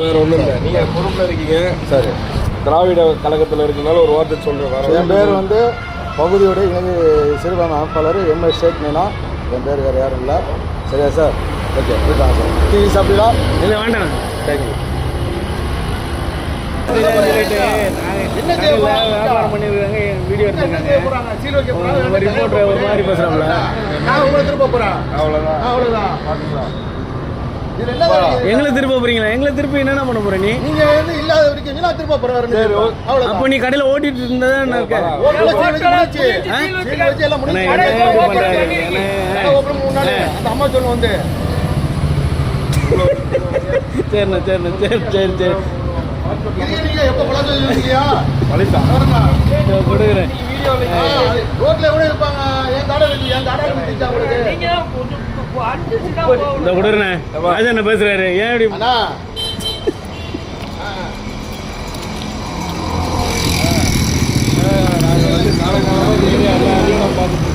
வேற ஒன்றும் இல்லை. நீங்கள் பொறுப்பில் இருக்கீங்க. சரி, திராவிட கழகத்தில் இருக்கிறதுனால ஒரு வார்த்தை சொல்கிறேன். என் பேர் வந்து பகுதியோட இணைய சிறுபான்மை அமைப்பாளர் எம்எஸ் ஷேக் மீனா. என் பேர் வேறு யாரும் இல்லை. சரியா சார்? ஓகே, போயிட்டாங்க சார். டீ சாப்பிடலாம்? இல்லை, வேண்டாம். தேங்க்யூ. வியாபாரம் பண்ணிருக்காங்க, வீடியோ எடுத்துருக்காங்க. ஒரு மாதிரி பேசுறாங்களா? அவ்வளோதான். எங்களை திருப்ப போறீங்களா? எங்களை திருப்பி என்ன பண்ண போற? நீங்க இல்லாத இருக்கீங்களா? திருப்ப போறாரு. அப்போ நீ கடையில ஓட்டிட்டு இருந்ததா? அம்மா சொல்ல வந்து சரிண்ணா சரிண்ணா சரி சரி சரி கொடுக்குறேன். இந்த கொடுக்குறேண்ணே. ராஜா என்ன பேசுறாரு? ஏன் இப்படி பார்த்துட்டு